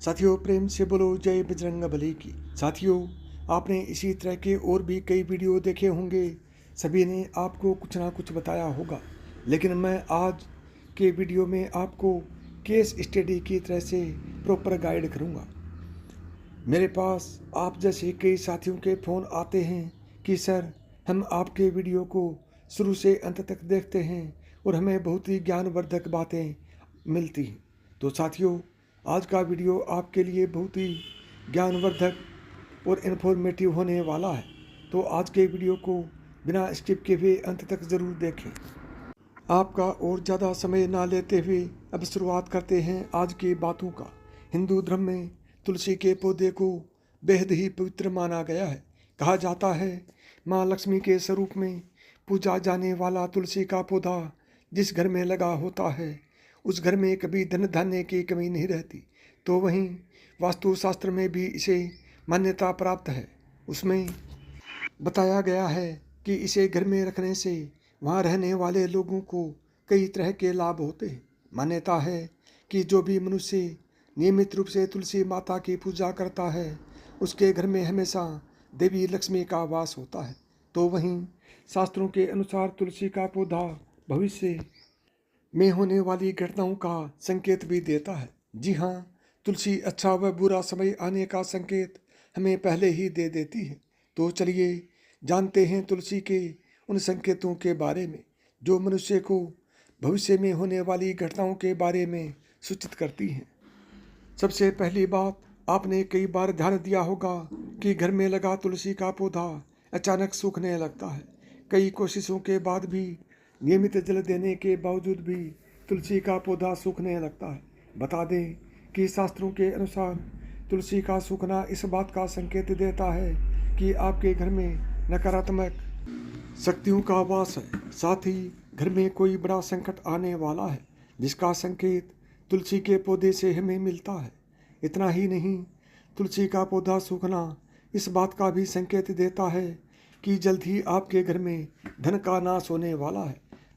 साथियों, प्रेम से बोलो जय बजरंग बली की। साथियों, आपने इसी तरह के और भी कई वीडियो देखे होंगे, सभी ने आपको कुछ ना कुछ बताया होगा, लेकिन मैं आज के वीडियो में आपको केस स्टडी की तरह से प्रॉपर गाइड करूंगा। मेरे पास आप जैसे कई साथियों के फ़ोन आते हैं कि सर, हम आपके वीडियो को शुरू से अंत तक देखते हैं और हमें बहुत ही ज्ञानवर्धक बातें मिलती हैं। तो साथियों, आज का वीडियो आपके लिए बहुत ही ज्ञानवर्धक और इन्फॉर्मेटिव होने वाला है। तो आज के वीडियो को बिना स्किप किए हुए अंत तक ज़रूर देखें। आपका और ज़्यादा समय ना लेते हुए अब शुरुआत करते हैं आज की बातों का। हिंदू धर्म में तुलसी के पौधे को बेहद ही पवित्र माना गया है। कहा जाता है, माँ लक्ष्मी के स्वरूप में पूजा जाने वाला तुलसी का पौधा जिस घर में लगा होता है, उस घर में कभी धन धान्य की कमी नहीं रहती। तो वहीं वास्तुशास्त्र में भी इसे मान्यता प्राप्त है। उसमें बताया गया है कि इसे घर में रखने से वहाँ रहने वाले लोगों को कई तरह के लाभ होते हैं। मान्यता है कि जो भी मनुष्य नियमित रूप से तुलसी माता की पूजा करता है, उसके घर में हमेशा देवी लक्ष्मी का वास होता है। तो वहीं शास्त्रों के अनुसार तुलसी का पौधा भविष्य में होने वाली घटनाओं का संकेत भी देता है। जी हाँ, तुलसी अच्छा व बुरा समय आने का संकेत हमें पहले ही दे देती है। तो चलिए जानते हैं तुलसी के उन संकेतों के बारे में जो मनुष्य को भविष्य में होने वाली घटनाओं के बारे में सूचित करती हैं। सबसे पहली बात, आपने कई बार ध्यान दिया होगा कि घर में लगा तुलसी का पौधा अचानक सूखने लगता है। कई कोशिशों के बाद भी, नियमित जल देने के बावजूद भी तुलसी का पौधा सूखने लगता है। बता दें कि शास्त्रों के अनुसार तुलसी का सूखना इस बात का संकेत देता है कि आपके घर में नकारात्मक शक्तियों का वास है। साथ ही घर में कोई बड़ा संकट आने वाला है, जिसका संकेत तुलसी के पौधे से हमें मिलता है। इतना ही नहीं, तुलसी का पौधा सूखना इस बात का भी संकेत देता है कि जल्द ही आपके घर में धन का नाश होने वाला है।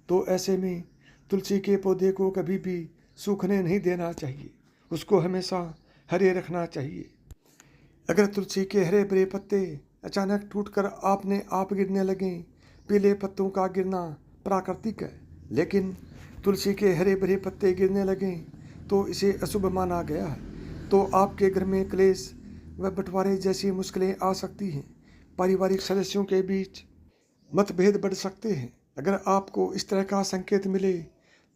तो ऐसे में तुलसी के पौधे को कभी भी सूखने नहीं देना चाहिए, उसको हमेशा हरे रखना चाहिए। अगर तुलसी के हरे भरे पत्ते अचानक टूटकर आपने आप गिरने लगें, पीले पत्तों का गिरना प्राकृतिक है, लेकिन तुलसी के हरे भरे पत्ते गिरने लगें तो इसे अशुभ माना गया है। तो आपके घर में क्लेश व बंटवारे जैसी मुश्किलें आ सकती हैं। पारिवारिक सदस्यों के बीच मतभेद बढ़ सकते हैं। अगर आपको इस तरह का संकेत मिले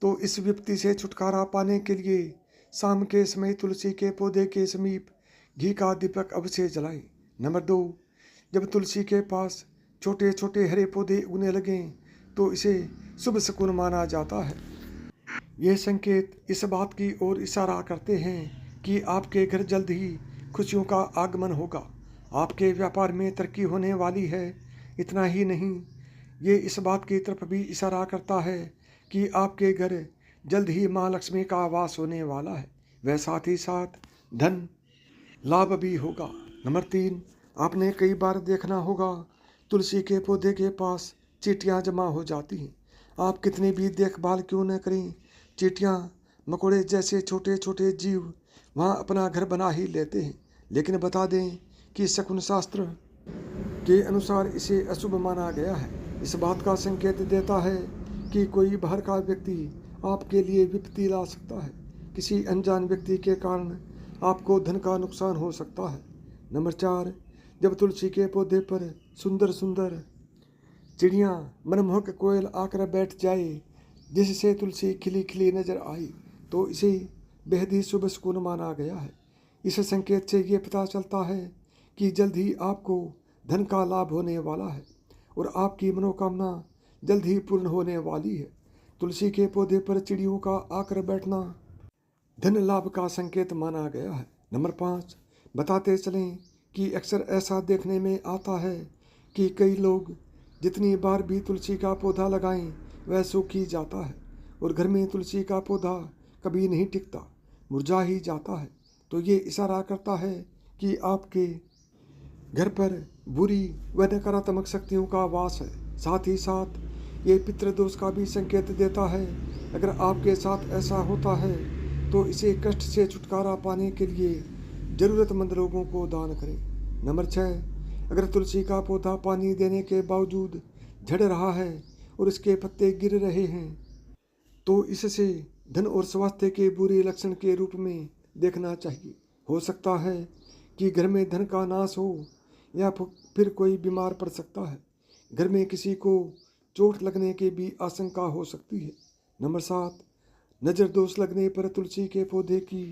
तो इस विपत्ति से छुटकारा पाने के लिए शाम के समय तुलसी के पौधे के समीप घी का दीपक अवश्य जलाएं। नंबर 2, जब तुलसी के पास छोटे छोटे हरे पौधे उगने लगें तो इसे शुभ शकुन माना जाता है। ये संकेत इस बात की ओर इशारा करते हैं कि आपके घर जल्द ही खुशियों का आगमन होगा, आपके व्यापार में तरक्की होने वाली है। इतना ही नहीं, ये इस बात की तरफ भी इशारा करता है कि आपके घर जल्द ही माँ लक्ष्मी का वास होने वाला है, वह साथ ही साथ धन लाभ भी होगा। नंबर 3, आपने कई बार देखना होगा तुलसी के पौधे के पास चींटियाँ जमा हो जाती हैं। आप कितनी भी देखभाल क्यों न करें, चींटियाँ मकोड़े जैसे छोटे छोटे जीव वहाँ अपना घर बना ही लेते हैं। लेकिन बता दें कि शकुन शास्त्र के अनुसार इसे अशुभ माना गया है। इस बात का संकेत देता है कि कोई बाहर का व्यक्ति आपके लिए विपत्ति ला सकता है। किसी अनजान व्यक्ति के कारण आपको धन का नुकसान हो सकता है। नंबर 4, जब तुलसी के पौधे पर सुंदर सुंदर चिड़ियाँ मनमोहक कोयल आकर बैठ जाए, जिससे तुलसी खिली खिली नजर आई, तो इसे बेहद ही शुभ शकुन माना गया है। इस संकेत से ये पता चलता है कि जल्द ही आपको धन का लाभ होने वाला है और आपकी मनोकामना जल्द ही पूर्ण होने वाली है। तुलसी के पौधे पर चिड़ियों का आकर बैठना धन लाभ का संकेत माना गया है। नंबर 5, बताते चलें कि अक्सर ऐसा देखने में आता है कि कई लोग जितनी बार भी तुलसी का पौधा लगाएं वह सूख ही जाता है और घर में तुलसी का पौधा कभी नहीं टिकता, मुरझा ही जाता है। तो ये इशारा करता है कि आपके घर पर बुरी व नकारात्मक शक्तियों का वास है। साथ ही साथ ये पितृदोष का भी संकेत देता है। अगर आपके साथ ऐसा होता है तो इसे कष्ट से छुटकारा पाने के लिए ज़रूरतमंद लोगों को दान करें। नंबर 6, अगर तुलसी का पौधा पानी देने के बावजूद झड़ रहा है और इसके पत्ते गिर रहे हैं तो इससे धन और स्वास्थ्य के बुरे लक्षण के रूप में देखना चाहिए। हो सकता है कि घर में धन का नाश हो या फिर कोई बीमार पड़ सकता है। घर में किसी को चोट लगने की भी आशंका हो सकती है। नंबर 7, नज़र दोष लगने पर तुलसी के पौधे की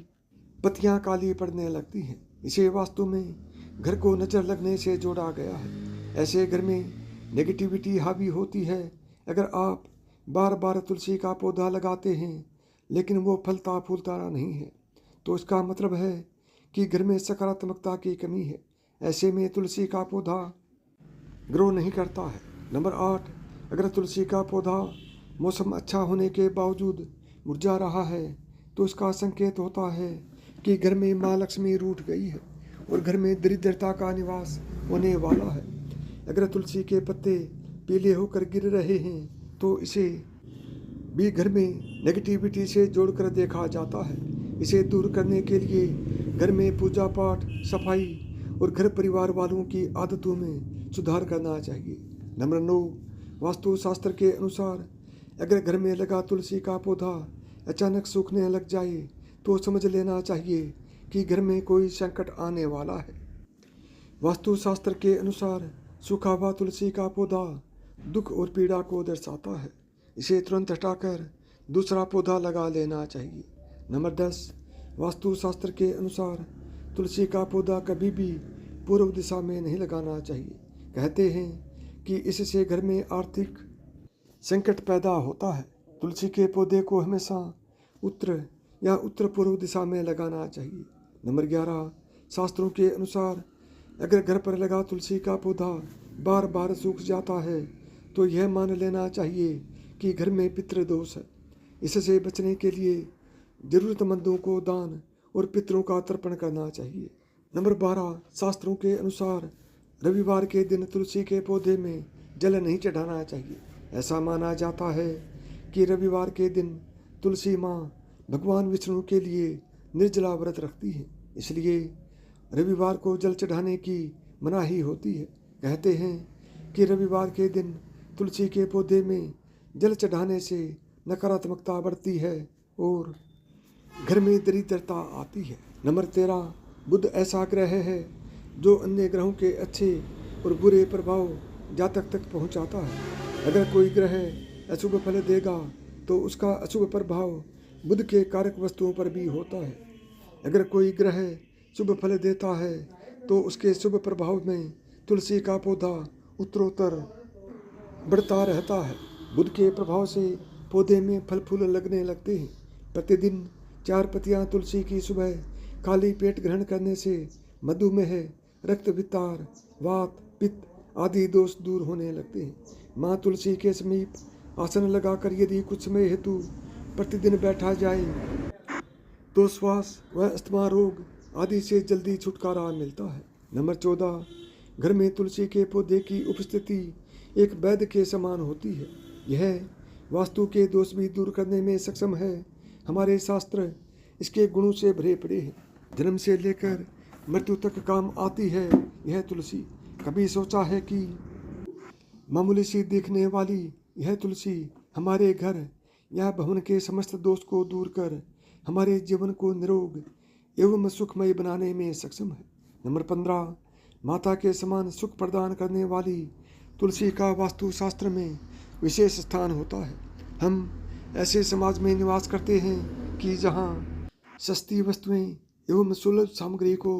पत्तियां काली पड़ने लगती हैं। इसे वास्तु में घर को नज़र लगने से जोड़ा गया है। ऐसे घर में नेगेटिविटी हावी होती है। अगर आप बार बार तुलसी का पौधा लगाते हैं लेकिन वो फलता फूलता नहीं है तो इसका मतलब है कि घर में सकारात्मकता की कमी है। ऐसे में तुलसी का पौधा ग्रो नहीं करता है। नंबर 8, अगर तुलसी का पौधा मौसम अच्छा होने के बावजूद मुरझा रहा है तो इसका संकेत होता है कि घर में माँ लक्ष्मी रूठ गई है और घर में दरिद्रता का निवास होने वाला है। अगर तुलसी के पत्ते पीले होकर गिर रहे हैं तो इसे भी घर में नेगेटिविटी से जोड़कर देखा जाता है। इसे दूर करने के लिए घर में पूजा पाठ, सफाई और घर परिवार वालों की आदतों में सुधार करना चाहिए। नंबर 9, वास्तु शास्त्र के अनुसार अगर घर में लगा तुलसी का पौधा अचानक सूखने लग जाए तो समझ लेना चाहिए कि घर में कोई संकट आने वाला है। वास्तु शास्त्र के अनुसार सूखा हुआ तुलसी का पौधा दुख और पीड़ा को दर्शाता है। इसे तुरंत हटाकर दूसरा पौधा लगा लेना चाहिए। नंबर 10, वास्तु शास्त्र के अनुसार तुलसी का पौधा कभी भी पूर्व दिशा में नहीं लगाना चाहिए। कहते हैं कि इससे घर में आर्थिक संकट पैदा होता है। तुलसी के पौधे को हमेशा उत्तर या उत्तर पूर्व दिशा में लगाना चाहिए। नंबर 11, शास्त्रों के अनुसार अगर घर पर लगा तुलसी का पौधा बार बार सूख जाता है तो यह मान लेना चाहिए कि घर में पितृदोष है। इससे बचने के लिए ज़रूरतमंदों को दान और पितरों का तर्पण करना चाहिए। नंबर 12, शास्त्रों के अनुसार रविवार के दिन तुलसी के पौधे में जल नहीं चढ़ाना चाहिए। ऐसा माना जाता है कि रविवार के दिन तुलसी माँ भगवान विष्णु के लिए निर्जला व्रत रखती है, इसलिए रविवार को जल चढ़ाने की मनाही होती है। कहते हैं कि रविवार के दिन तुलसी के पौधे में जल चढ़ाने से नकारात्मकता बढ़ती है और घर में दरिद्रता आती है। नंबर 13, बुध ऐसा ग्रह है जो अन्य ग्रहों के अच्छे और बुरे प्रभाव जातक तक पहुंचाता है। अगर कोई ग्रह अशुभ फल देगा तो उसका अशुभ प्रभाव बुध के कारक वस्तुओं पर भी होता है। अगर कोई ग्रह शुभ फल देता है तो उसके शुभ प्रभाव में तुलसी का पौधा उत्तरोत्तर बढ़ता रहता है। बुध के प्रभाव से पौधे में फल फूल लगने लगते हैं। प्रतिदिन 4 पत्तियां तुलसी की सुबह खाली पेट ग्रहण करने से मधुमेह, रक्त विकार, वात, पित्त आदि दोष दूर होने लगते हैं। माँ तुलसी के समीप आसन लगाकर यदि कुछ समय हेतु प्रतिदिन बैठा जाए तो श्वास व अस्थमा रोग आदि से जल्दी छुटकारा मिलता है। नंबर 14, घर में तुलसी के पौधे की उपस्थिति एक वैद्य के समान होती है। यह वास्तु के दोष भी दूर करने में सक्षम है। हमारे शास्त्र इसके गुणों से भरे पड़े हैं। जन्म से लेकर मृत्यु तक काम आती है यह तुलसी। कभी सोचा है कि मामूली सी देखने वाली यह तुलसी हमारे घर या भवन के समस्त दोष को दूर कर हमारे जीवन को निरोग एवं सुखमय बनाने में सक्षम है। नंबर 15, माता के समान सुख प्रदान करने वाली तुलसी का वास्तुशास्त्र में विशेष स्थान होता है। हम ऐसे समाज में निवास करते हैं कि जहाँ सस्ती वस्तुएं एवं सुलभ सामग्री को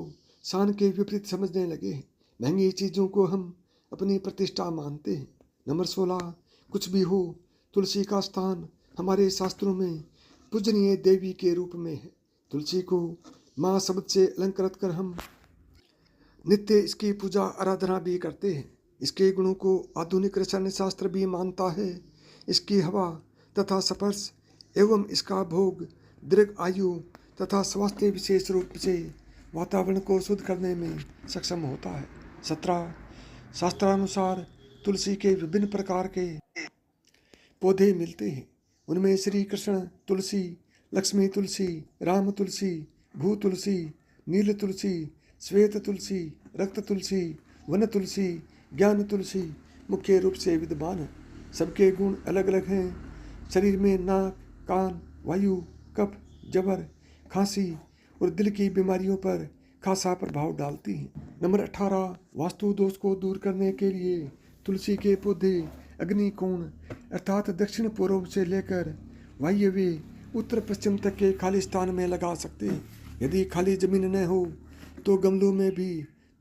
शान के विपरीत समझने लगे हैं। महंगी चीज़ों को हम अपनी प्रतिष्ठा मानते हैं। नंबर 16, कुछ भी हो तुलसी का स्थान हमारे शास्त्रों में पूजनीय देवी के रूप में है। तुलसी को माँ शब्द से अलंकृत कर हम नित्य इसकी पूजा आराधना भी करते हैं। इसके गुणों को आधुनिक रसायन शास्त्र भी मानता है। इसकी हवा तथा स्पर्श एवं इसका भोग दीर्घ आयु तथा स्वास्थ्य विशेष रूप से वातावरण को शुद्ध करने में सक्षम होता है। 17, शास्त्रानुसार तुलसी के विभिन्न प्रकार के पौधे मिलते हैं। उनमें श्री कृष्ण तुलसी, लक्ष्मी तुलसी, राम तुलसी, भू तुलसी, नील तुलसी, श्वेत तुलसी, रक्त तुलसी, वन तुलसी, ज्ञान तुलसी मुख्य रूप से विद्यमान है। सबके गुण अलग अलग हैं। शरीर में नाक, कान, वायु, कफ, जबर, खांसी और दिल की बीमारियों पर खासा प्रभाव डालती हैं। नंबर 18, वास्तु दोष को दूर करने के लिए तुलसी के पौधे अग्नि कोण अर्थात दक्षिण पूर्व से लेकर वायव्य उत्तर पश्चिम तक के खाली स्थान में लगा सकते हैं। यदि खाली जमीन न हो तो गमलों में भी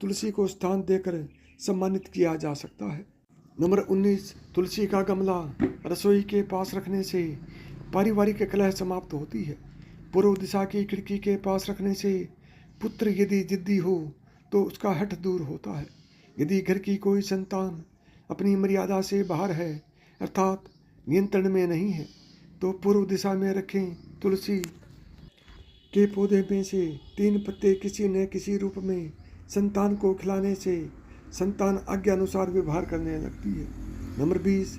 तुलसी को स्थान देकर सम्मानित किया जा सकता है। नंबर 19, तुलसी का गमला रसोई के पास रखने से पारिवारिक कलह समाप्त होती है। पूर्व दिशा की खिड़की के पास रखने से पुत्र यदि जिद्दी हो तो उसका हठ दूर होता है। यदि घर की कोई संतान अपनी मर्यादा से बाहर है अर्थात नियंत्रण में नहीं है तो पूर्व दिशा में रखें। तुलसी के पौधे में से 3 पत्ते किसी न किसी रूप में संतान को खिलाने से संतान आज्ञा अनुसार व्यवहार करने लगती है। नंबर 20,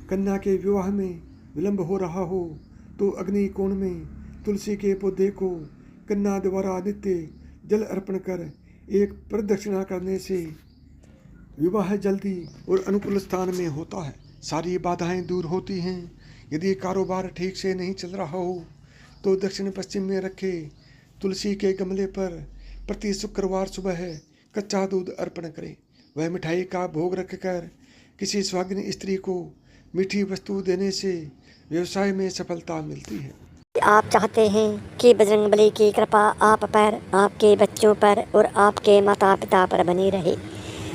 कन्या के विवाह में विलंब हो रहा हो तो अग्नि कोण में तुलसी के पौधे को कन्या द्वारा नित्य जल अर्पण कर एक प्रदक्षिणा करने से विवाह जल्दी और अनुकूल स्थान में होता है। सारी बाधाएं दूर होती हैं। यदि कारोबार ठीक से नहीं चल रहा हो तो दक्षिण पश्चिम में रखे तुलसी के गमले पर प्रति शुक्रवार सुबह कच्चा दूध अर्पण करें। वह मिठाई का भोग रखकर किसी सुहागिन स्त्री को मीठी वस्तु देने से व्यवसाय में सफलता मिलती है। आप चाहते हैं कि बजरंगबली की कृपा आप पर, आपके बच्चों पर और आपके माता पिता पर बनी रहे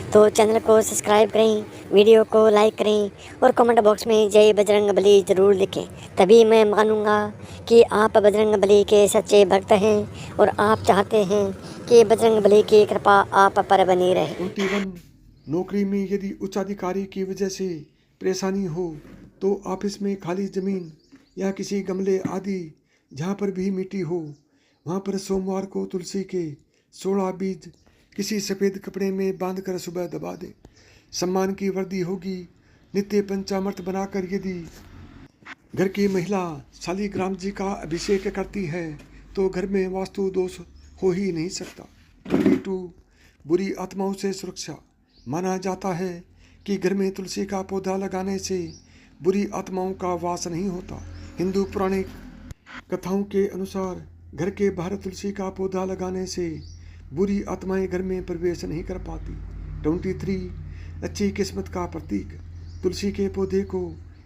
तो चैनल को सब्सक्राइब करें, वीडियो को लाइक करें और कमेंट बॉक्स में जय बजरंगबली ज़रूर लिखें। तभी मैं मानूंगा कि आप बजरंगबली के सच्चे भक्त हैं और आप चाहते हैं कि बजरंगबली की कृपा आप पर बनी रहे। 21, नौकरी में यदि उच्चाधिकारी की वजह से परेशानी हो तो ऑफिस में खाली जमीन या किसी गमले आदि जहाँ पर भी मिट्टी हो वहाँ पर सोमवार को तुलसी के 16 बीज किसी सफ़ेद कपड़े में बांधकर सुबह दबा दें। सम्मान की वृद्धि होगी। नित्य पंचामृत बनाकर यदि घर की महिला शालिग्राम जी का अभिषेक करती है तो घर में वास्तु दोष हो ही नहीं सकता। 22, बुरी आत्माओं से सुरक्षा। माना जाता है कि घर में तुलसी का पौधा लगाने से बुरी आत्माओं का वास नहीं होता। हिंदू पौराणिक कथाओं के अनुसार घर के बाहर तुलसी का पौधा लगाने से बुरी आत्माएं घर में प्रवेश नहीं कर पाती। 23, अच्छी किस्मत का प्रतीक। तुलसी के पौधे को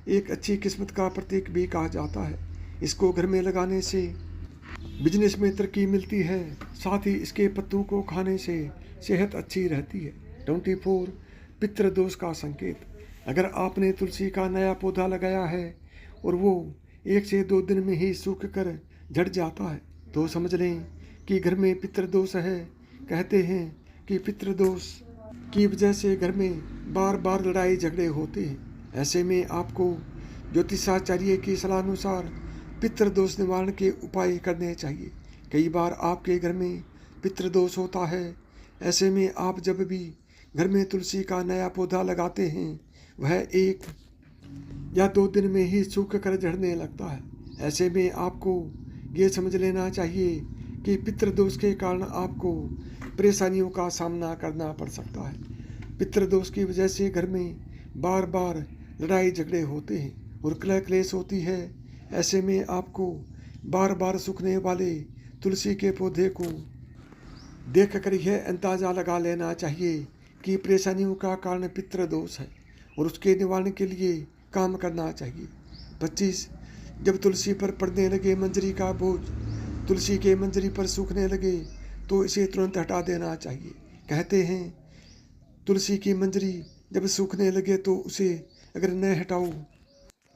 एक अच्छी किस्मत का प्रतीक भी कहा जाता है। इसको घर में लगाने से बिजनेस में तरक्की मिलती है। साथ ही इसके पत्तों को खाने से सेहत अच्छी रहती है। 24, पितृ दोष का संकेत। अगर आपने तुलसी का नया पौधा लगाया है और वो 1 से 2 दिन में ही सूख कर झड़ जाता है तो समझ लें कि घर में पितृदोष है। कहते हैं कि पितृदोष की वजह से घर में बार बार लड़ाई झगड़े होते हैं। ऐसे में आपको ज्योतिषाचार्य की सलाह अनुसार पितृदोष निवारण के उपाय करने चाहिए। कई बार आपके घर में पितृदोष होता है। ऐसे में आप जब भी घर में तुलसी का नया पौधा लगाते हैं वह 1 या 2 दिन में ही सूख कर झड़ने लगता है। ऐसे में आपको ये समझ लेना चाहिए कि पितृदोष के कारण आपको परेशानियों का सामना करना पड़ सकता है। पितृदोष की वजह से घर में बार बार लड़ाई झगड़े होते हैं और कलह क्लेश होती है। ऐसे में आपको बार बार सूखने वाले तुलसी के पौधे को देखकर यह अंदाज़ा लगा लेना चाहिए कि परेशानियों का कारण पितृदोष है और उसके निवारण के लिए काम करना चाहिए। 25, जब तुलसी पर पड़ने लगे मंजरी का बोझ, तुलसी के मंजरी पर सूखने लगे तो इसे तुरंत हटा देना चाहिए। कहते हैं तुलसी की मंजरी जब सूखने लगे तो उसे अगर न हटाओ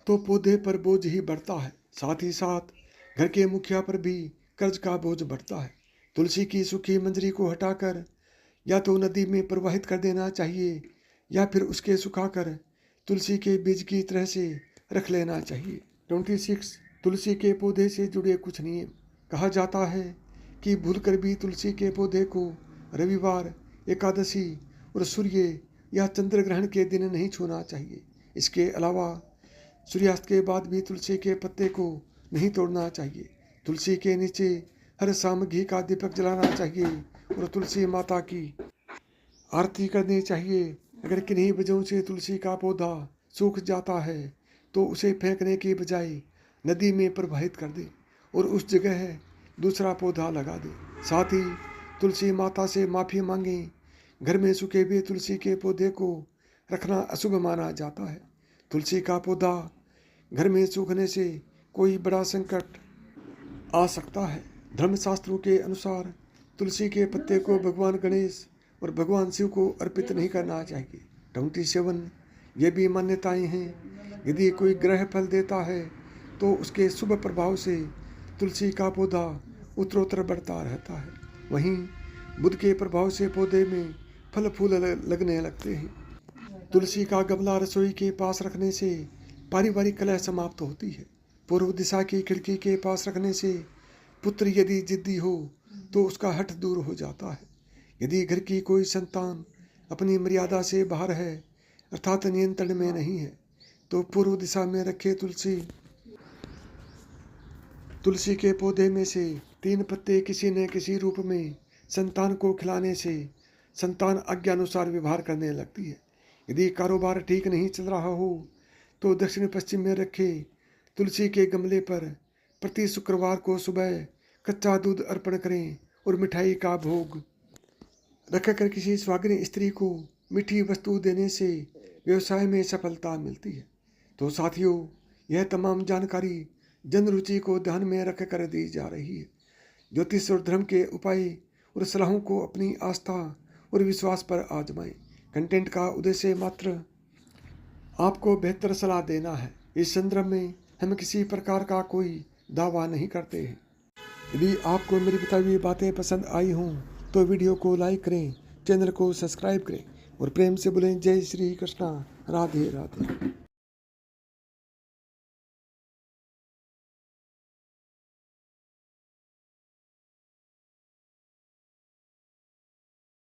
तो पौधे पर बोझ ही बढ़ता है। साथ ही साथ घर के मुखिया पर भी कर्ज का बोझ बढ़ता है। तुलसी की सूखी मंजरी को हटाकर या तो नदी में प्रवाहित कर देना चाहिए या फिर उसके सुखाकर तुलसी के बीज की तरह से रख लेना चाहिए। 26, तुलसी के पौधे से जुड़े कुछ नियम। कहा जाता है कि भूलकर भी तुलसी के पौधे को रविवार, एकादशी और सूर्य या चंद्र ग्रहण के दिन नहीं छूना चाहिए। इसके अलावा सूर्यास्त के बाद भी तुलसी के पत्ते को नहीं तोड़ना चाहिए। तुलसी के नीचे हर शाम घी का दीपक जलाना चाहिए और तुलसी माता की आरती करनी चाहिए। अगर किन्हीं वजहों से तुलसी का पौधा सूख जाता है तो उसे फेंकने की बजाय नदी में प्रवाहित कर दे और उस जगह दूसरा पौधा लगा दे। साथ ही तुलसी माता से माफ़ी मांगें। घर में सूखे हुए तुलसी के पौधे को रखना अशुभ माना जाता है। तुलसी का पौधा घर में सूखने से कोई बड़ा संकट आ सकता है। धर्मशास्त्रों के अनुसार तुलसी के पत्ते को भगवान गणेश और भगवान शिव को अर्पित नहीं करना चाहिए। 27 ये भी मान्यताएं हैं, यदि कोई ग्रह फल देता है तो उसके शुभ प्रभाव से तुलसी का पौधा उत्तरोत्तर बढ़ता रहता है। वहीं बुध के प्रभाव से पौधे में फल फूल लगने लगते हैं। तुलसी का गमला रसोई के पास रखने से पारिवारिक कलह समाप्त होती है। पूर्व दिशा की खिड़की के पास रखने से पुत्र यदि जिद्दी हो तो उसका हठ दूर हो जाता है। यदि घर की कोई संतान अपनी मर्यादा से बाहर है अर्थात नियंत्रण में नहीं है तो पूर्व दिशा में रखे तुलसी के पौधे में से 3 पत्ते किसी न किसी रूप में संतान को खिलाने से संतान आज्ञानुसार व्यवहार करने लगती है। यदि कारोबार ठीक नहीं चल रहा हो तो दक्षिण पश्चिम में रखे तुलसी के गमले पर प्रति शुक्रवार को सुबह कच्चा दूध अर्पण करें और मिठाई का भोग रखकर किसी सुहागिन स्त्री को मीठी वस्तु देने से व्यवसाय में सफलता मिलती है। तो साथियों, यह तमाम जानकारी जन रुचि को ध्यान में रख कर दी जा रही है। ज्योतिष और धर्म के उपाय और सलाहों को अपनी आस्था और विश्वास पर आजमाएं। कंटेंट का उद्देश्य मात्र आपको बेहतर सलाह देना है। इस संदर्भ में हम किसी प्रकार का कोई दावा नहीं करते हैं। यदि आपको मेरी बताई हुई बातें पसंद आई हों तो वीडियो को लाइक करें, चैनल को सब्सक्राइब करें और प्रेम से बोलें जय श्री कृष्णा, राधे राधे।